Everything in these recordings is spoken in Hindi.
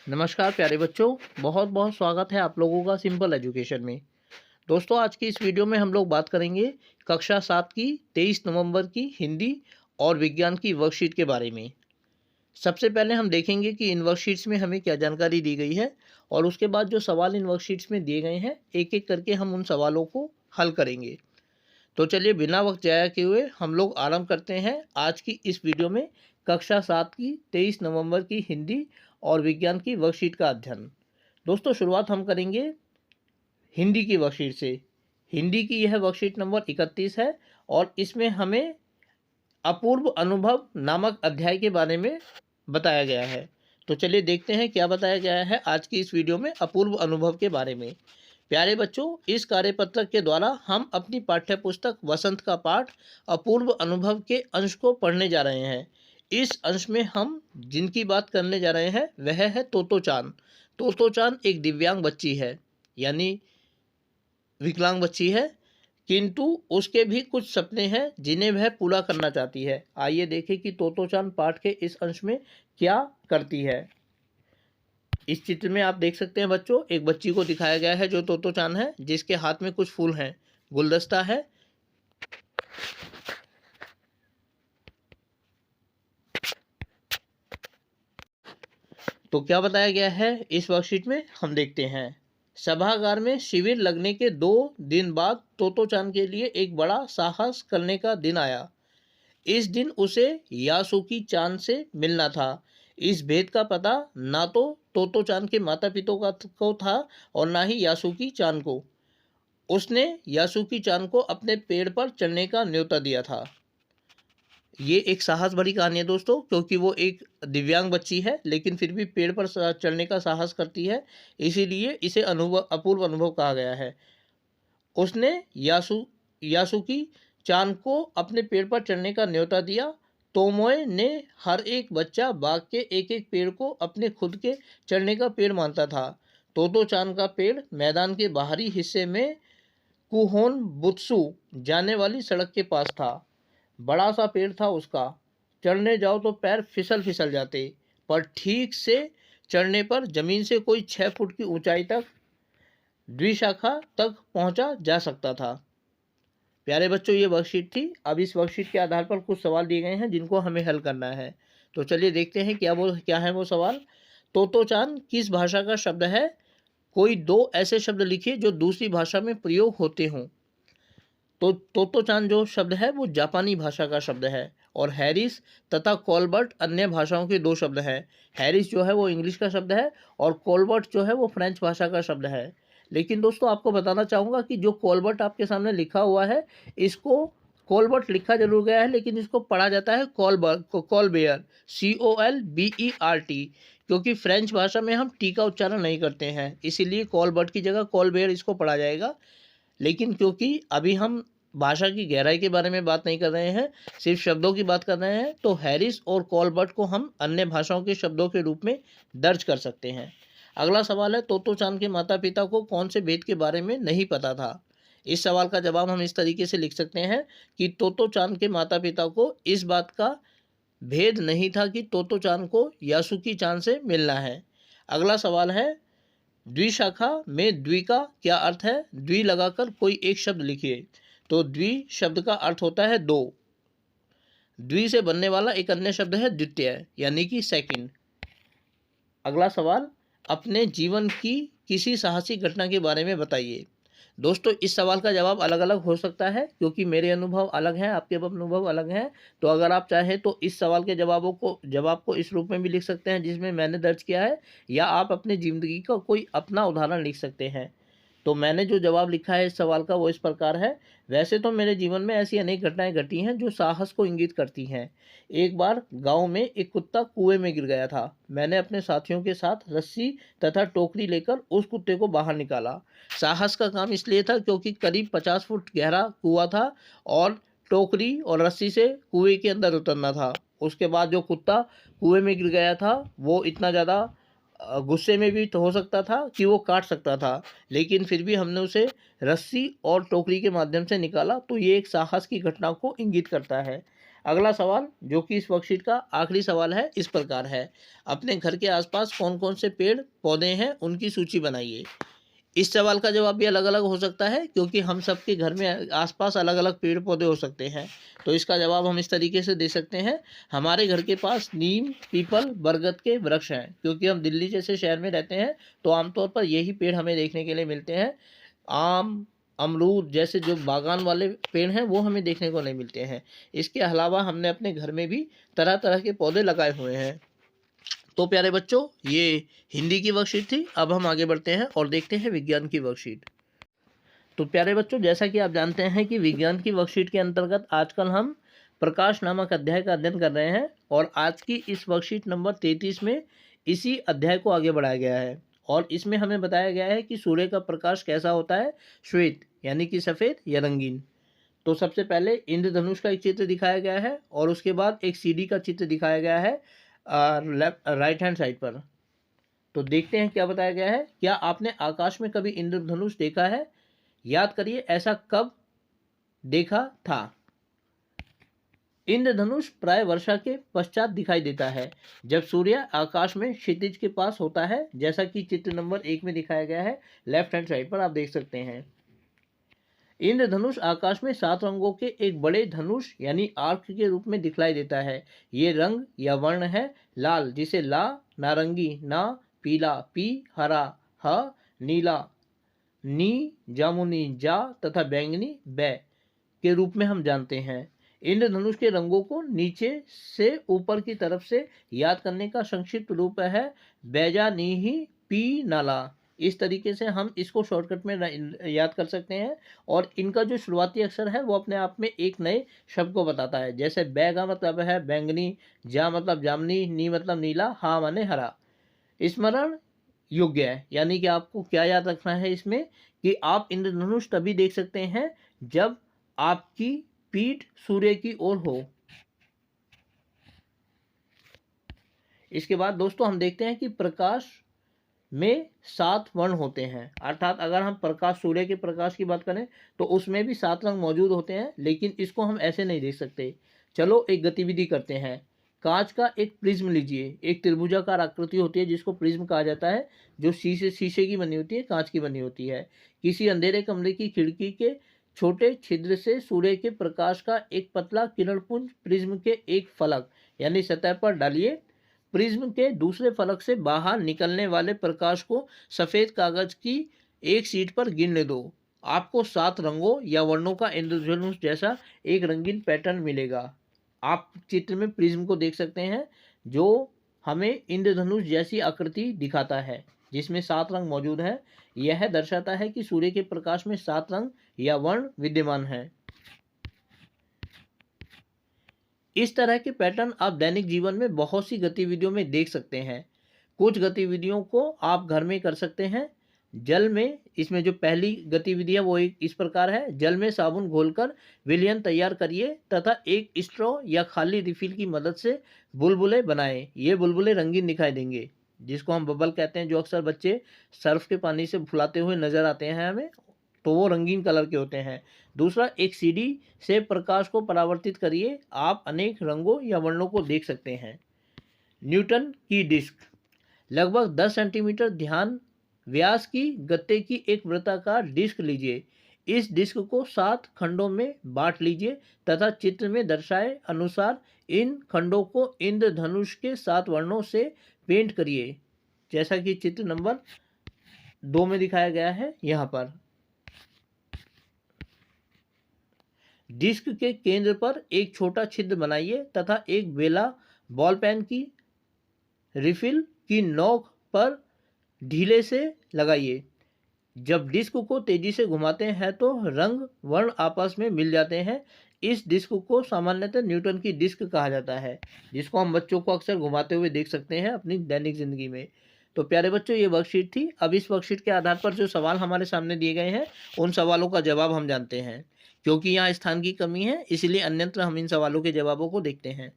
नमस्कार प्यारे बच्चों, बहुत बहुत स्वागत है आप लोगों का सिंपल एजुकेशन में। दोस्तों, आज की इस वीडियो में हम लोग बात करेंगे कक्षा 7 की 23 नवंबर की हिंदी और विज्ञान की वर्कशीट के बारे में। सबसे पहले हम देखेंगे कि इन वर्कशीट्स में हमें क्या जानकारी दी गई है और उसके बाद जो सवाल इन वर्कशीट्स में दिए गए हैं, एक एक करके हम उन सवालों को हल करेंगे। तो चलिए बिना वक्त जाया किए हुए हम लोग आरंभ करते हैं आज की इस वीडियो में कक्षा 7 की 23 नवंबर की हिंदी और विज्ञान की वर्कशीट का अध्ययन। दोस्तों, शुरुआत हम करेंगे हिंदी की वर्कशीट से। हिंदी की यह वर्कशीट नंबर 31 है और इसमें हमें अपूर्व अनुभव नामक अध्याय के बारे में बताया गया है। तो चलिए देखते हैं क्या बताया गया है आज की इस वीडियो में अपूर्व अनुभव के बारे में। प्यारे बच्चों, इस कार्यपत्रक के द्वारा हम अपनी पाठ्य पुस्तक वसंत का पाठ अपूर्व अनुभव के अंश को पढ़ने जा रहे हैं। इस अंश में हम जिनकी बात करने जा रहे हैं वह है तोतो चान। तोतो चान एक दिव्यांग बच्ची है, यानी विकलांग बच्ची है, किंतु उसके भी कुछ सपने हैं जिन्हें वह पूरा करना चाहती है। आइए देखें कि तोतो चान पाठ के इस अंश में क्या करती है। इस चित्र में आप देख सकते हैं बच्चों, एक बच्ची को दिखाया गया है जो तोतो चान है, जिसके हाथ में कुछ फूल हैं, गुलदस्ता है। तो क्या बताया गया है इस वर्कशीट में हम देखते हैं। सभागार में शिविर लगने के 2 दिन बाद तोतो चान के लिए एक बड़ा साहस करने का दिन आया। इस दिन उसे यासुकी चान से मिलना था। इस भेद का पता ना तो तोतो चान के माता पिता को था और ना ही यासुकी चान को। उसने यासुकी चान को अपने पेड़ पर चढ़ने का न्योता दिया था। ये एक साहस भरी कहानी है दोस्तों, क्योंकि वो एक दिव्यांग बच्ची है लेकिन फिर भी पेड़ पर चढ़ने का साहस करती है, इसीलिए इसे अपूर्व अनुभव कहा गया है। उसने यासुकी चान को अपने पेड़ पर चढ़ने का न्योता दिया। तोमोए ने हर एक बच्चा बाग के एक एक पेड़ को अपने खुद के चढ़ने का पेड़ मानता था। तोतो चान का पेड़ मैदान के बाहरी हिस्से में कुहोन बुत्सु जाने वाली सड़क के पास था। बड़ा सा पेड़ था उसका। चढ़ने जाओ तो पैर फिसल फिसल जाते, पर ठीक से चढ़ने पर जमीन से कोई 6 फुट की ऊंचाई तक द्विशाखा तक पहुंचा जा सकता था। प्यारे बच्चों, ये वर्कशीट थी। अब इस वर्कशीट के आधार पर कुछ सवाल दिए गए हैं जिनको हमें हल करना है। तो चलिए देखते हैं क्या है वो सवाल। तोतो चान किस भाषा का शब्द है? कोई 2 ऐसे शब्द लिखिए जो दूसरी भाषा में प्रयोग होते हों। तो तोतो चान जो शब्द है वो जापानी भाषा का शब्द है और हैरिस तथा कोलबर्ट अन्य भाषाओं के 2 शब्द हैं। हैरिस जो है वो इंग्लिश का शब्द है और कोलबर्ट जो है वो फ्रेंच भाषा का शब्द है। लेकिन दोस्तों, आपको बताना चाहूँगा कि जो कोलबर्ट आपके सामने लिखा हुआ है, इसको कोलबर्ट लिखा जरूर गया है लेकिन इसको पढ़ा जाता है कॉलबेयर, COLBERT, क्योंकि फ्रेंच भाषा में हम टी का उच्चारण नहीं करते हैं, इसीलिए कोलबर्ट की जगह कॉलबेयर इसको पढ़ा जाएगा। लेकिन क्योंकि अभी हम भाषा की गहराई के बारे में बात नहीं कर रहे हैं, सिर्फ शब्दों की बात कर रहे हैं, तो हैरिस और कॉलबर्ट को हम अन्य भाषाओं के शब्दों के रूप में दर्ज कर सकते हैं। अगला सवाल है, तोतो चान के माता पिता को कौन से भेद के बारे में नहीं पता था? इस सवाल का जवाब हम इस तरीके से लिख सकते हैं कि तोतो चान के माता पिता को इस बात का भेद नहीं था कि तोतो चान को यासुकी चान से मिलना है। अगला सवाल है, द्विशाखा में द्वि का क्या अर्थ है? द्वि लगाकर कोई एक शब्द लिखिए। तो द्वि शब्द का अर्थ होता है 2। द्वि से बनने वाला एक अन्य शब्द है द्वितीय, यानी कि सेकंड। अगला सवाल, अपने जीवन की किसी साहसी घटना के बारे में बताइए। दोस्तों, इस सवाल का जवाब अलग अलग हो सकता है क्योंकि मेरे अनुभव अलग हैं, आपके अनुभव अलग हैं। तो अगर आप चाहें तो इस सवाल के जवाब को इस रूप में भी लिख सकते हैं जिसमें मैंने दर्ज किया है, या आप अपनी ज़िंदगी का कोई अपना उदाहरण लिख सकते हैं। तो मैंने जो जवाब लिखा है इस सवाल का वो इस प्रकार है। वैसे तो मेरे जीवन में ऐसी अनेक घटनाएं घटी हैं जो साहस को इंगित करती हैं। एक बार गांव में एक कुत्ता कुएं में गिर गया था। मैंने अपने साथियों के साथ रस्सी तथा टोकरी लेकर उस कुत्ते को बाहर निकाला। साहस का काम इसलिए था क्योंकि करीब 50 फुट गहरा कुआं था और टोकरी और रस्सी से कुएं के अंदर उतरना था। उसके बाद जो कुत्ता कुएं में गिर गया था वो इतना ज़्यादा गुस्से में भी तो हो सकता था कि वो काट सकता था, लेकिन फिर भी हमने उसे रस्सी और टोकरी के माध्यम से निकाला। तो ये एक साहस की घटना को इंगित करता है। अगला सवाल जो कि इस वर्कशीट का आखिरी सवाल है, इस प्रकार है, अपने घर के आसपास कौन कौन से पेड़ पौधे हैं उनकी सूची बनाइए। इस सवाल का जवाब भी अलग अलग हो सकता है क्योंकि हम सबके घर में आसपास अलग अलग पेड़ पौधे हो सकते हैं। तो इसका जवाब हम इस तरीके से दे सकते हैं, हमारे घर के पास नीम, पीपल, बरगद के वृक्ष हैं, क्योंकि हम दिल्ली जैसे शहर में रहते हैं तो आमतौर पर यही पेड़ हमें देखने के लिए मिलते हैं। आम, अमरूद जैसे जो बागान वाले पेड़ हैं वो हमें देखने को नहीं मिलते हैं। इसके अलावा हमने अपने घर में भी तरह तरह के पौधे लगाए हुए हैं। तो प्यारे बच्चों, ये हिंदी की वर्कशीट थी। अब हम आगे बढ़ते हैं और देखते हैं विज्ञान की वर्कशीट। तो प्यारे बच्चों, जैसा कि आप जानते हैं कि विज्ञान की वर्कशीट के अंतर्गत आजकल हम प्रकाश नामक अध्याय का अध्ययन कर रहे हैं और आज की इस वर्कशीट नंबर 33 में इसी अध्याय को आगे बढ़ाया गया है और इसमें हमें बताया गया है कि सूर्य का प्रकाश कैसा होता है, श्वेत यानी कि सफ़ेद या रंगीन। तो सबसे पहले इंद्रधनुष का एक चित्र दिखाया गया है और उसके बाद एक सीढ़ी का चित्र दिखाया गया है लेफ्ट राइट हैंड साइड पर। तो देखते हैं क्या बताया गया है। क्या आपने आकाश में कभी इंद्रधनुष देखा है? याद करिए, ऐसा कब देखा था? इंद्रधनुष प्राय वर्षा के पश्चात दिखाई देता है जब सूर्य आकाश में क्षितिज के पास होता है, जैसा कि चित्र नंबर 1 में दिखाया गया है, लेफ्ट हैंड साइड पर आप देख सकते हैं। इंद्रधनुष आकाश में 7 रंगों के एक बड़े धनुष यानी आर्क के रूप में दिखलाई देता है। ये रंग या वर्ण है लाल, जिसे ला, नारंगी ना, पीला पी, हरा ह, नीला नी, जामुनी जा तथा बैंगनी बै के रूप में हम जानते हैं। इंद्रधनुष के रंगों को नीचे से ऊपर की तरफ से याद करने का संक्षिप्त रूप है बैजा नीही पी नाला। इस तरीके से हम इसको शॉर्टकट में याद कर सकते हैं और इनका जो शुरुआती अक्षर है वो अपने आप में एक नए शब्द को बताता है। जैसे बै का मतलब है बैंगनी, जा मतलब जामनी, नी मतलब नीला, हा माने हरा। स्मरण योग्य है, यानी कि आपको क्या याद रखना है इसमें कि आप इंद्रधनुष तभी देख सकते हैं जब आपकी पीठ सूर्य की ओर हो। इसके बाद दोस्तों हम देखते हैं कि प्रकाश में 7 वर्ण होते हैं, अर्थात अगर हम प्रकाश, सूर्य के प्रकाश की बात करें तो उसमें भी 7 रंग मौजूद होते हैं, लेकिन इसको हम ऐसे नहीं देख सकते। चलो एक गतिविधि करते हैं। कांच का एक प्रिज्म लीजिए। एक त्रिभुजाकार आकृति होती है जिसको प्रिज्म कहा जाता है, जो शीशे की बनी होती है, कांच की बनी होती है। किसी अंधेरे कमरे की खिड़की के छोटे छिद्र से सूर्य के प्रकाश का एक पतला किरणपुंज प्रिज्म के एक फलक यानी सतह पर डालिए। प्रिज्म के दूसरे फलक से बाहर निकलने वाले प्रकाश को सफ़ेद कागज की एक शीट पर गिरने दो। आपको 7 रंगों या वर्णों का इंद्रधनुष जैसा एक रंगीन पैटर्न मिलेगा। आप चित्र में प्रिज्म को देख सकते हैं जो हमें इंद्रधनुष जैसी आकृति दिखाता है, जिसमें 7 रंग मौजूद हैं। यह दर्शाता है कि सूर्य के प्रकाश में 7 रंग या वर्ण विद्यमान हैं। इस तरह के पैटर्न आप दैनिक जीवन में बहुत सी गतिविधियों में देख सकते हैं। कुछ गतिविधियों को आप घर में कर सकते हैं। जल में, इसमें जो पहली गतिविधि है वो इस प्रकार है, जल में साबुन घोलकर विलयन तैयार करिए तथा एक स्ट्रॉ या खाली रिफिल की मदद से बुलबुले बनाएं। ये बुलबुले रंगीन दिखाई देंगे, जिसको हम बबल कहते हैं, जो अक्सर बच्चे सर्फ के पानी से फुलाते हुए नजर आते हैं हमें, तो वो रंगीन कलर के होते हैं। दूसरा, एक सीढ़ी से प्रकाश को परावर्तित करिए। आप अनेक रंगों या वर्णों को देख सकते हैं। न्यूटन की डिस्क, लगभग 10 सेंटीमीटर ध्यान व्यास की गत्ते की एक वृत्ताकार डिस्क लीजिए। इस डिस्क को 7 खंडों में बांट लीजिए तथा चित्र में दर्शाए अनुसार इन खंडों को इंद्रधनुष के 7 वर्णों से पेंट करिए, जैसा कि चित्र नंबर 2 में दिखाया गया है। यहाँ पर डिस्क के केंद्र पर एक छोटा छिद्र बनाइए तथा एक बेला बॉल पेन की रिफिल की नोक पर ढीले से लगाइए। जब डिस्क को तेजी से घुमाते हैं तो रंग वर्ण आपस में मिल जाते हैं। इस डिस्क को सामान्यतः न्यूटन की डिस्क कहा जाता है, जिसको हम बच्चों को अक्सर घुमाते हुए देख सकते हैं अपनी दैनिक जिंदगी में। तो प्यारे बच्चों, ये वर्कशीट थी। अब इस वर्कशीट के आधार पर जो सवाल हमारे सामने दिए गए हैं उन सवालों का जवाब हम जानते हैं। क्योंकि यहाँ स्थान की कमी है, इसलिए अन्यत्र हम इन सवालों के जवाबों को देखते हैं।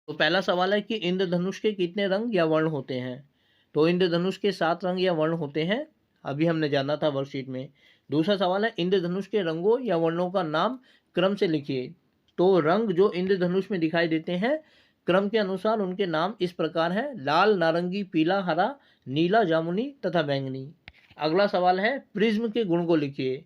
तो पहला सवाल है कि इंद्रधनुष के कितने रंग या वर्ण होते हैं? तो इंद्रधनुष के 7 रंग या वर्ण होते हैं, अभी हमने जाना था वर्कशीट में। दूसरा सवाल है, इंद्रधनुष के रंगों या वर्णों का नाम क्रम से लिखिए। तो रंग जो इंद्रधनुष में दिखाई देते हैं क्रम के अनुसार उनके नाम इस प्रकार हैं: लाल, नारंगी, पीला, हरा, नीला, जामुनी तथा बैंगनी। अगला सवाल है, प्रिज्म के गुण को लिखिए।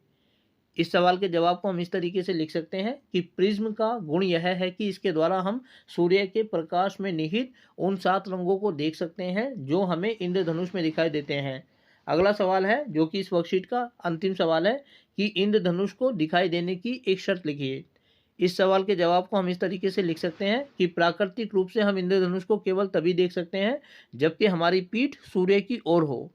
इस सवाल के जवाब को हम इस तरीके से लिख सकते हैं कि प्रिज्म का गुण यह है कि इसके द्वारा हम सूर्य के प्रकाश में निहित उन 7 रंगों को देख सकते हैं जो हमें इंद्रधनुष में दिखाई देते हैं। अगला सवाल है, जो कि इस वर्कशीट का अंतिम सवाल है, कि इंद्रधनुष को दिखाई देने की एक शर्त लिखिए। इस सवाल के जवाब को हम इस तरीके से लिख सकते हैं कि प्राकृतिक रूप से हम इंद्रधनुष को केवल तभी देख सकते हैं जबकि हमारी पीठ सूर्य की ओर हो।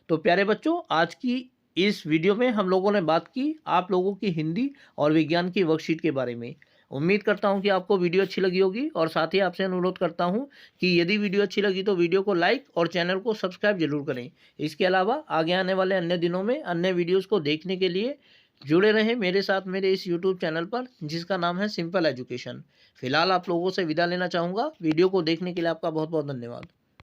तो प्यारे बच्चों, आज की इस वीडियो में हम लोगों ने बात की आप लोगों की हिंदी और विज्ञान की वर्कशीट के बारे में। उम्मीद करता हूं कि आपको वीडियो अच्छी लगी होगी और साथ ही आपसे अनुरोध करता हूं कि यदि वीडियो अच्छी लगी तो वीडियो को लाइक और चैनल को सब्सक्राइब जरूर करें। इसके अलावा आगे आने वाले अन्य दिनों में अन्य वीडियोज़ को देखने के लिए जुड़े रहें मेरे साथ मेरे इस यूट्यूब चैनल पर, जिसका नाम है सिंपल एजुकेशन। फिलहाल आप लोगों से विदा लेना चाहूँगा। वीडियो को देखने के लिए आपका बहुत बहुत धन्यवाद।